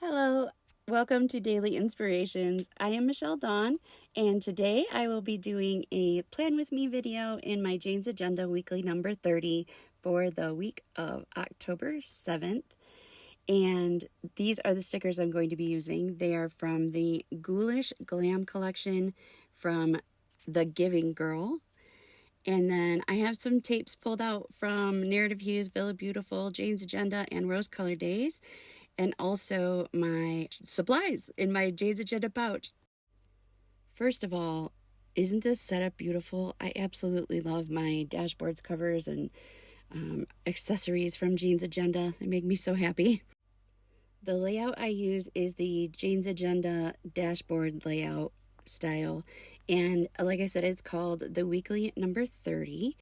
Hello, welcome to Daily Inspirations. I am Michelle Dawn, and today I will be doing a Plan With Me video in my Jane's Agenda weekly number 30 for the week of October 7th. And these are the stickers I'm going to be using. They are from the Ghoulish Glam collection from The Giving Girl. And then I have some tapes pulled out from Narrative Hues, Villa Beautiful, Jane's Agenda, and Rose Color Days. And also my supplies in my Jane's Agenda pouch. First of all, isn't this setup beautiful? I absolutely love my dashboards covers and accessories from Jane's Agenda. They make me so happy. The layout I use is the Jane's Agenda dashboard layout style. And like I said, it's called the weekly number 30.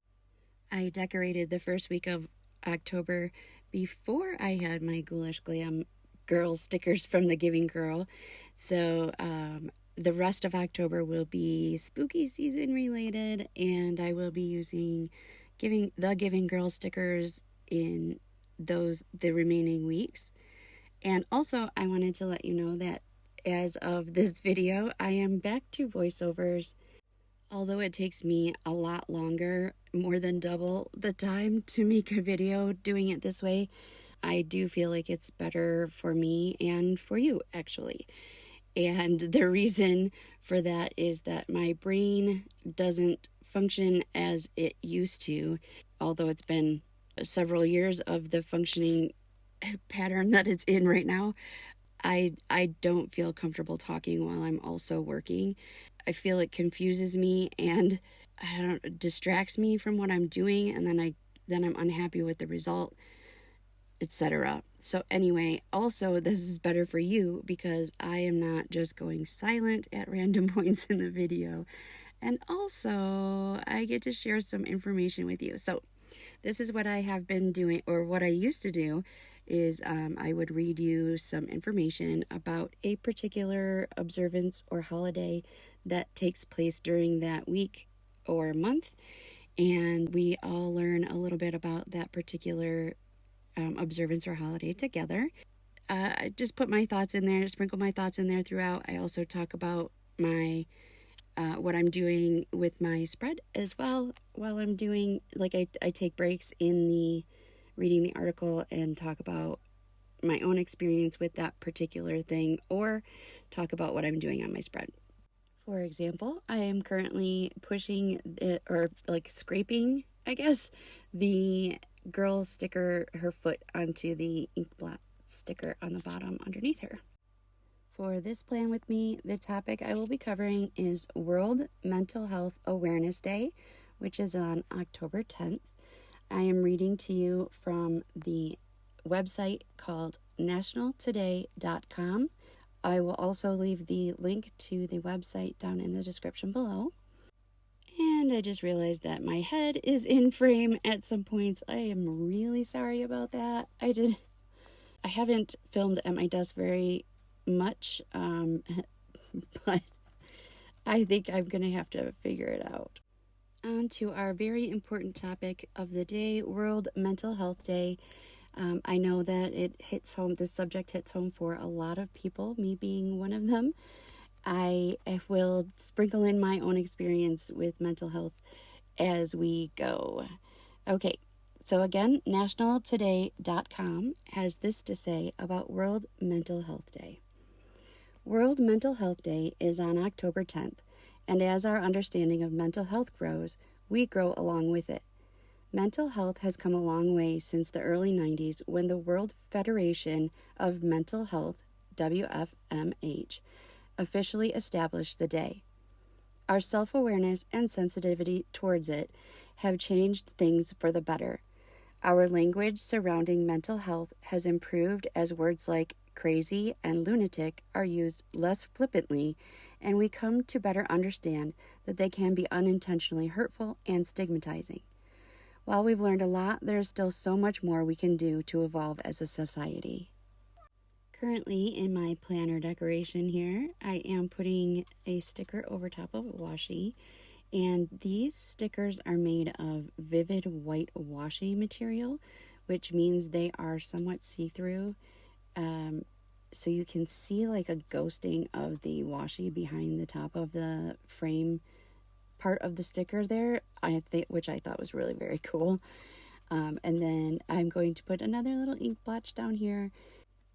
I decorated the first week of October before I had my Ghoulish Glam Girl stickers from The Giving Girl. So the rest of October will be spooky season related, and I will be using The Giving Girl stickers in the remaining weeks. And also, I wanted to let you know that as of this video, I am back to voiceovers. Although it takes me a lot longer, more than double the time to make a video doing it this way, I do feel like it's better for me and for you, actually. And the reason for that is that my brain doesn't function as it used to, although it's been several years of the functioning pattern that it's in right now. I don't feel comfortable talking while I'm also working. I feel it confuses me and distracts me from what I'm doing, and then I'm unhappy with the result, etc. So anyway, also this is better for you because I am not just going silent at random points in the video, and also I get to share some information with you. So this is what I have been doing, or what I used to do is I would read you some information about a particular observance or holiday that takes place during that week or month, and we all learn a little bit about that particular observance or holiday together. I just put my thoughts in there, sprinkle my thoughts in there throughout. I also talk about my what I'm doing with my spread as well while I'm doing, like I take breaks in the reading the article and talk about my own experience with that particular thing, or talk about what I'm doing on my spread. For example, I am currently pushing it, or like scraping, I guess, the girl sticker, her foot onto the ink blot sticker on the bottom underneath her. For this Plan With Me, the topic I will be covering is World Mental Health Awareness Day, which is on October 10th. I am reading to you from the website called nationaltoday.com. I will also leave the link to the website down in the description below. And I just realized that my head is in frame at some points. I am really sorry about that. I haven't filmed at my desk very much, but I think I'm going to have to figure it out. On to our very important topic of the day, World Mental Health Day. I know that it hits home, this subject hits home for a lot of people, me being one of them. I will sprinkle in my own experience with mental health as we go. Okay, so again, nationaltoday.com has this to say about World Mental Health Day. World Mental Health Day is on October 10th. And as our understanding of mental health grows, we grow along with it. Mental health has come a long way since the early 90s when the World Federation of Mental Health, WFMH, officially established the day. Our self-awareness and sensitivity towards it have changed things for the better. Our language surrounding mental health has improved as words like crazy and lunatic are used less flippantly, and we come to better understand that they can be unintentionally hurtful and stigmatizing. While we've learned a lot, there is still so much more we can do to evolve as a society. Currently, in my planner decoration here, I am putting a sticker over top of washi, and these stickers are made of vivid white washi material, which means they are somewhat see-through. so you can see like a ghosting of the washi behind the top of the frame part of the sticker there, which I thought was really very cool. And then I'm going to put another little ink blotch down here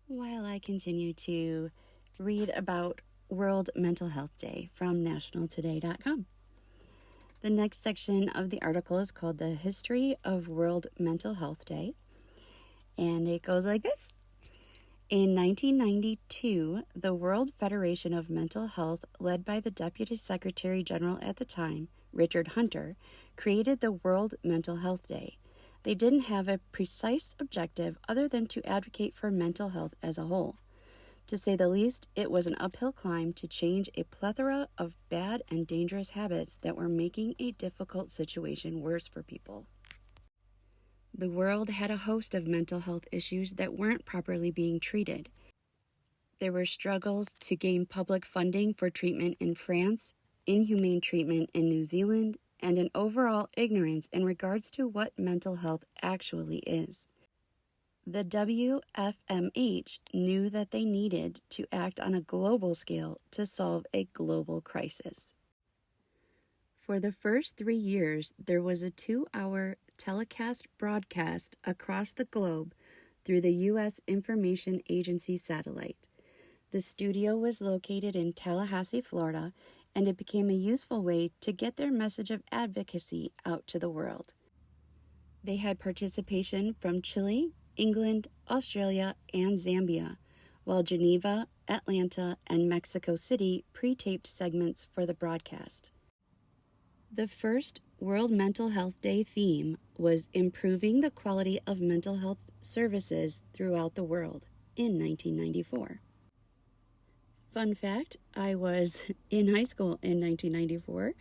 while I continue to read about World Mental Health Day from nationaltoday.com. The next section of the article is called The History of World Mental Health Day, and it goes like this. In 1992, the World Federation of Mental Health, led by the Deputy Secretary General at the time, Richard Hunter, created the World Mental Health Day. They didn't have a precise objective other than to advocate for mental health as a whole. To say the least, it was an uphill climb to change a plethora of bad and dangerous habits that were making a difficult situation worse for people. The world had a host of mental health issues that weren't properly being treated. There were struggles to gain public funding for treatment in France, inhumane treatment in New Zealand, and an overall ignorance in regards to what mental health actually is. The WFMH knew that they needed to act on a global scale to solve a global crisis. For the first 3 years, there was a 2-hour telecast broadcast across the globe through the U.S. Information Agency satellite. The studio was located in Tallahassee, Florida, and it became a useful way to get their message of advocacy out to the world. They had participation from Chile, England, Australia, and Zambia, while Geneva, Atlanta, and Mexico City pre-taped segments for the broadcast. The first World Mental Health Day theme was improving the quality of mental health services throughout the world in 1994. Fun fact, I was in high school in 1994.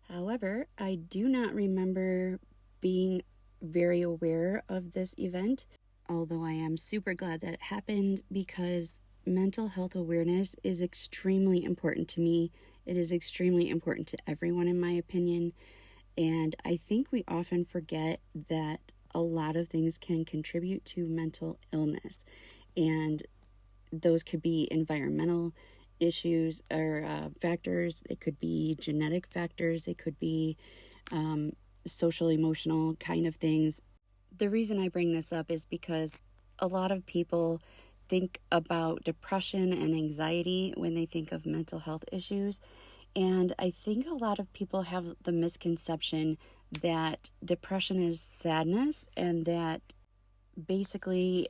However, I do not remember being very aware of this event, although I am super glad that it happened because mental health awareness is extremely important to me. It is extremely important to everyone, in my opinion, and I think we often forget that a lot of things can contribute to mental illness, and those could be environmental issues or factors. It could be genetic factors. It could be social, emotional kind of things. The reason I bring this up is because a lot of people think about depression and anxiety when they think of mental health issues. And I think a lot of people have the misconception that depression is sadness and that basically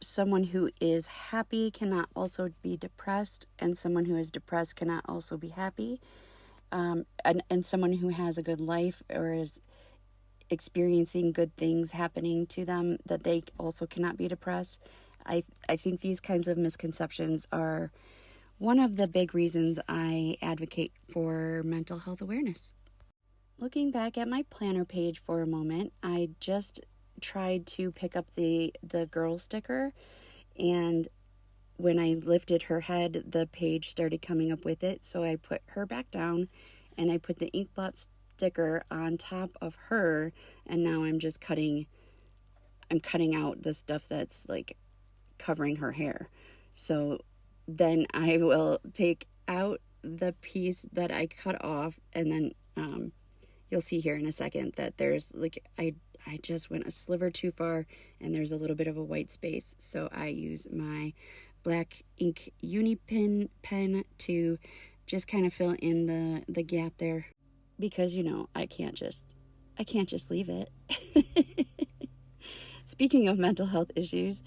someone who is happy cannot also be depressed, and someone who is depressed cannot also be happy. And someone who has a good life or is experiencing good things happening to them, that they also cannot be depressed. I think these kinds of misconceptions are one of the big reasons I advocate for mental health awareness. Looking back at my planner page for a moment, I just tried to pick up the girl sticker, and when I lifted her head, the page started coming up with it, so I put her back down and I put the ink blot sticker on top of her, and now I'm cutting out the stuff that's like covering her hair. So then I will take out the piece that I cut off, and then you'll see here in a second that there's like I just went a sliver too far and there's a little bit of a white space, so I use my black ink uni pen to just kind of fill in the gap there, because I can't just leave it. Speaking of mental health issues,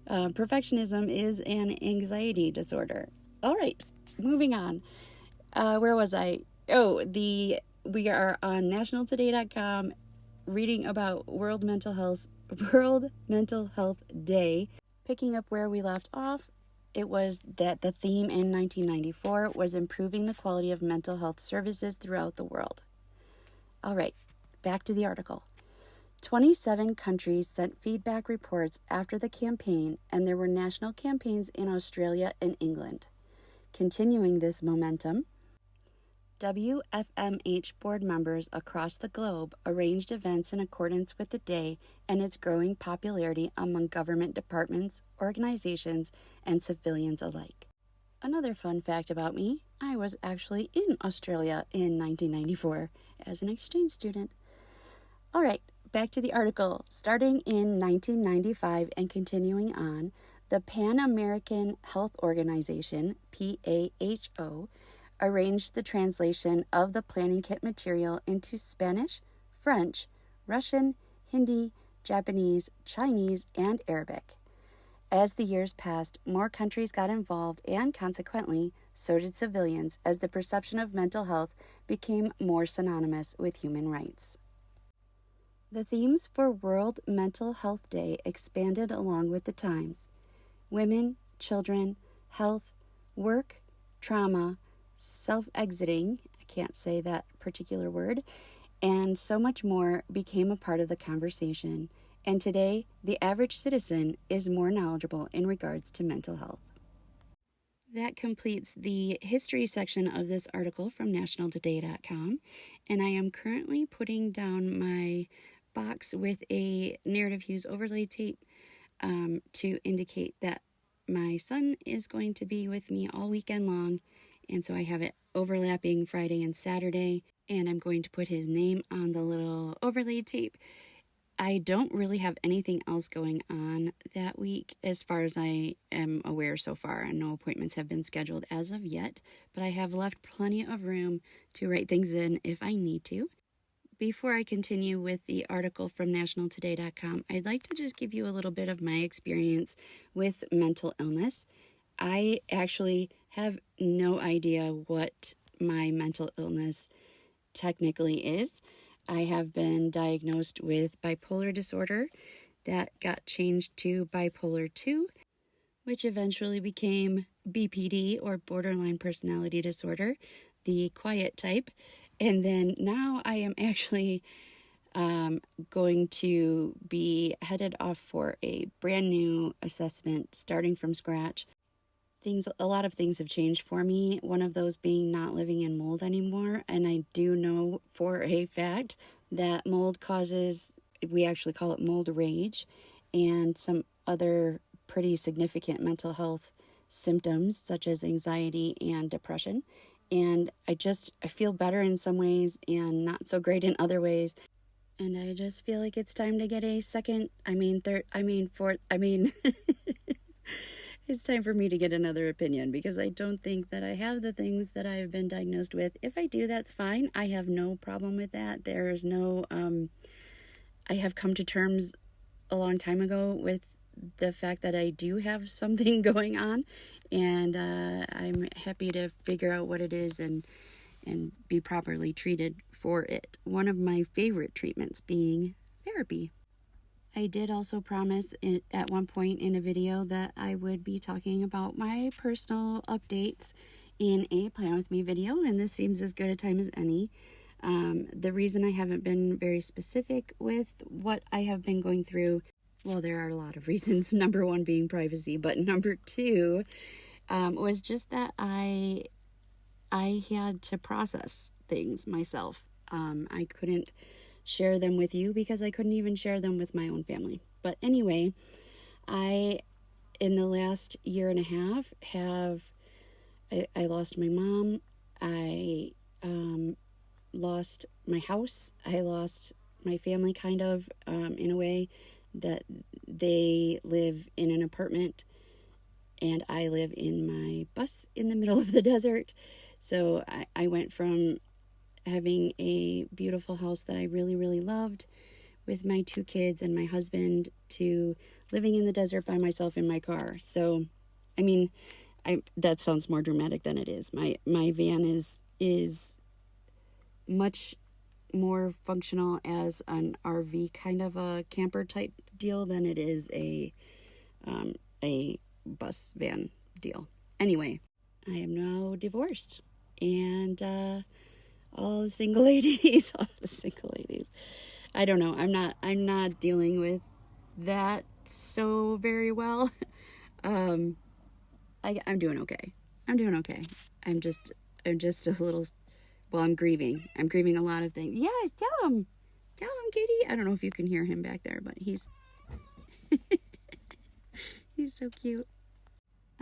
perfectionism is an anxiety disorder. All right, moving on. Where was I? We are on nationaltoday.com reading about World Mental Health Day. Picking up where we left off, it was that the theme in 1994 was improving the quality of mental health services throughout the world. All right, back to the article. 27 countries sent feedback reports after the campaign, and there were national campaigns in Australia and England. Continuing this momentum, WFMH board members across the globe arranged events in accordance with the day and its growing popularity among government departments, organizations, and civilians alike. Another fun fact about me, I was actually in Australia in 1994 as an exchange student. All right, back to the article. Starting in 1995 and continuing on, the Pan American Health Organization, PAHO, arranged the translation of the planning kit material into Spanish, French, Russian, Hindi, Japanese, Chinese, and Arabic. As the years passed, more countries got involved, and consequently, so did civilians, as the perception of mental health became more synonymous with human rights. The themes for World Mental Health Day expanded along with the times. Women, children, health, work, trauma, self-exiting, I can't say that particular word, and so much more became a part of the conversation. And today, the average citizen is more knowledgeable in regards to mental health. That completes the history section of this article from nationaltoday.com, and I am currently putting down my box with a narrative hues overlay tape to indicate that my son is going to be with me all weekend long, and so I have it overlapping Friday and Saturday, and I'm going to put his name on the little overlay tape. I don't really have anything else going on that week as far as I am aware so far, and no appointments have been scheduled as of yet, but I have left plenty of room to write things in if I need to. Before I continue with the article from nationaltoday.com, I'd like to just give you a little bit of my experience with mental illness. I actually have no idea what my mental illness technically is. I have been diagnosed with bipolar disorder that got changed to bipolar 2, which eventually became BPD, or borderline personality disorder, the quiet type. And then now I am actually going to be headed off for a brand new assessment starting from scratch. A lot of things have changed for me, one of those being not living in mold anymore, and I do know for a fact that mold causes, we actually call it mold rage, and some other pretty significant mental health symptoms such as anxiety and depression. And I feel better in some ways and not so great in other ways. And I just feel like it's time to get a it's time for me to get another opinion, because I don't think that I have the things that I've been diagnosed with. If I do, that's fine. I have no problem with that. There's no, I have come to terms a long time ago with the fact that I do have something going on, and I'm happy to figure out what it is and be properly treated for it. One of my favorite treatments being therapy. I did also promise at one point in a video that I would be talking about my personal updates in a Plan With Me video, and this seems as good a time as any. The reason I haven't been very specific with what I have been going through, well, there are a lot of reasons. Number one being privacy, but number two was just that I had to process things myself. I couldn't share them with you because I couldn't even share them with my own family. But anyway, in the last year and a half I lost my mom. I lost my house. I lost my family kind of, in a way that they live in an apartment and I live in my bus in the middle of the desert. So I went from having a beautiful house that I really, really loved with my 2 kids and my husband to living in the desert by myself in my car. So, I mean, that sounds more dramatic than it is. My van is much more functional as an RV kind of a camper type deal than it is a bus van deal. Anyway, I am now divorced, and all the single ladies, I don't know. I'm not dealing with that so very well. I'm doing okay. I'm just a little, well, I'm grieving. I'm grieving a lot of things. Yeah, tell him. Tell him, Kitty. I don't know if you can hear him back there, but he's he's so cute.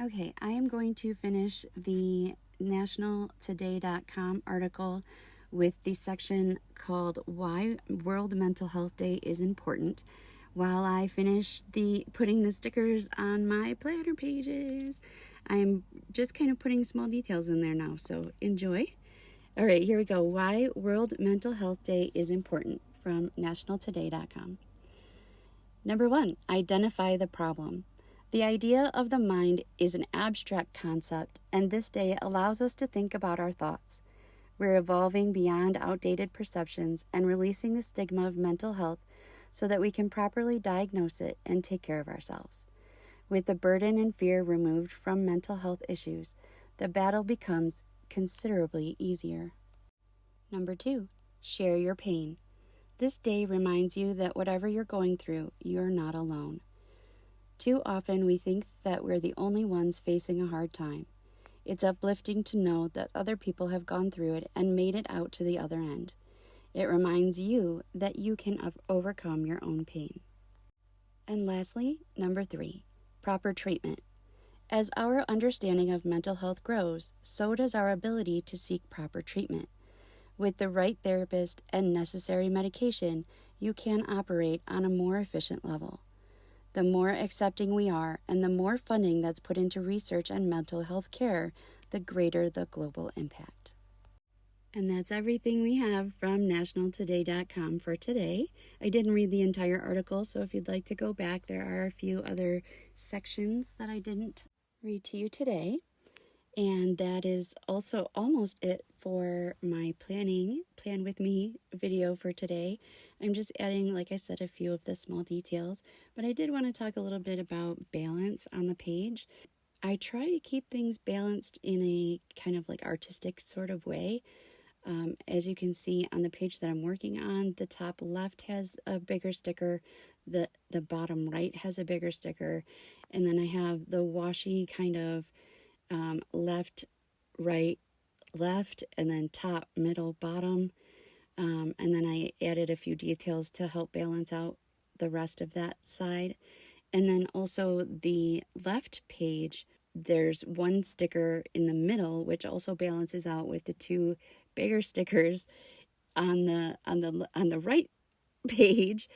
Okay, I am going to finish the nationaltoday.com article with the section called Why World Mental Health Day is Important while I finish putting the stickers on my planner pages. I'm just kind of putting small details in there now, so enjoy. All right, here we go. Why World Mental Health Day is Important from nationaltoday.com. Number 1, identify the problem. The idea of the mind is an abstract concept, and this day allows us to think about our thoughts. We're evolving beyond outdated perceptions and releasing the stigma of mental health so that we can properly diagnose it and take care of ourselves. With the burden and fear removed from mental health issues, the battle becomes considerably easier. Number 2, share your pain. This day reminds you that whatever you're going through, you're not alone. Too often we think that we're the only ones facing a hard time. It's uplifting to know that other people have gone through it and made it out to the other end. It reminds you that you can overcome your own pain. And lastly, number 3, proper treatment. As our understanding of mental health grows, so does our ability to seek proper treatment. With the right therapist and necessary medication, you can operate on a more efficient level. The more accepting we are and the more funding that's put into research and mental health care, the greater the global impact. And that's everything we have from nationaltoday.com for today. I didn't read the entire article, so if you'd like to go back, there are a few other sections that I didn't read to you today. And that is also almost it for my Plan With Me video for today. I'm just adding, like I said, a few of the small details, but I did want to talk a little bit about balance on the page. I try to keep things balanced in a kind of like artistic sort of way. As you can see on the page that I'm working on, the top left has a bigger sticker, the bottom right has a bigger sticker, and then I have the washi kind of left, right, left, and then top, middle, bottom. And then I added a few details to help balance out the rest of that side. And then also the left page, there's one sticker in the middle, which also balances out with the two bigger stickers on the right page.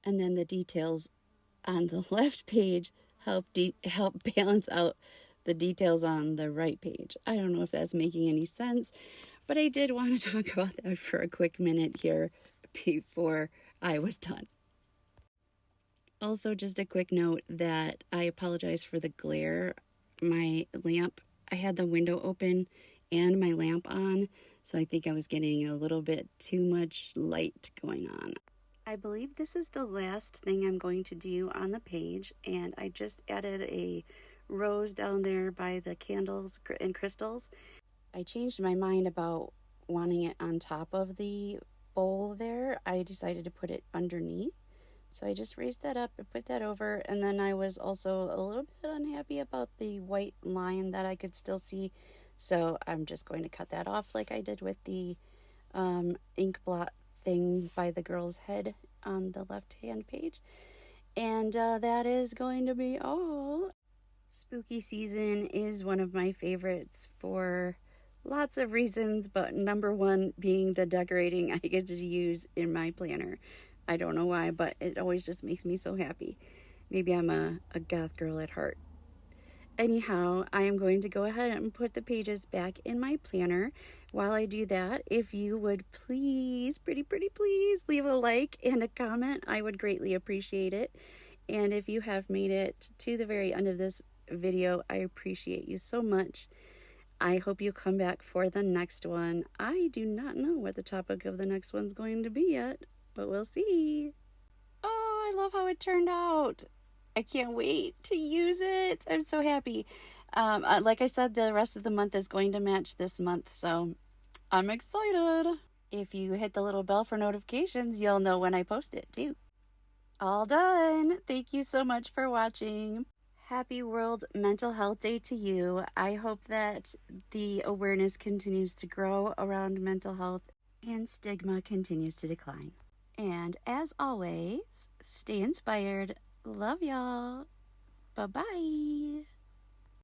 And then the details on the left page help balance out the details on the right page. I don't know if that's making any sense, but I did want to talk about that for a quick minute here before I was done. Also, just a quick note that I apologize for the glare. My lamp, I had the window open and my lamp on, so I think I was getting a little bit too much light going on. I believe this is the last thing I'm going to do on the page, and I just added a rose down there by the candles and crystals. I changed my mind about wanting it on top of the bowl there. I decided to put it underneath. So I just raised that up and put that over. And then I was also a little bit unhappy about the white line that I could still see. So I'm just going to cut that off like I did with the ink blot thing by the girl's head on the left-hand page. And that is going to be all. Spooky season is one of my favorites for lots of reasons, but number one being the decorating I get to use in my planner. I don't know why, but it always just makes me so happy. Maybe I'm a goth girl at heart. Anyhow, I am going to go ahead and put the pages back in my planner. While I do that, if you would please, pretty please, leave a like and a comment, I would greatly appreciate it. And if you have made it to the very end of this video, I appreciate you so much. I hope you come back for the next one. I do not know what the topic of the next one's going to be yet, but we'll see. Oh, I love how it turned out. I can't wait to use it. I'm so happy. Like I said, the rest of the month is going to match this month, so I'm excited. If you hit the little bell for notifications, you'll know when I post it too. All done. Thank you so much for watching. Happy World Mental Health Day to you. I hope that the awareness continues to grow around mental health and stigma continues to decline. And as always, stay inspired. Love y'all. Bye-bye.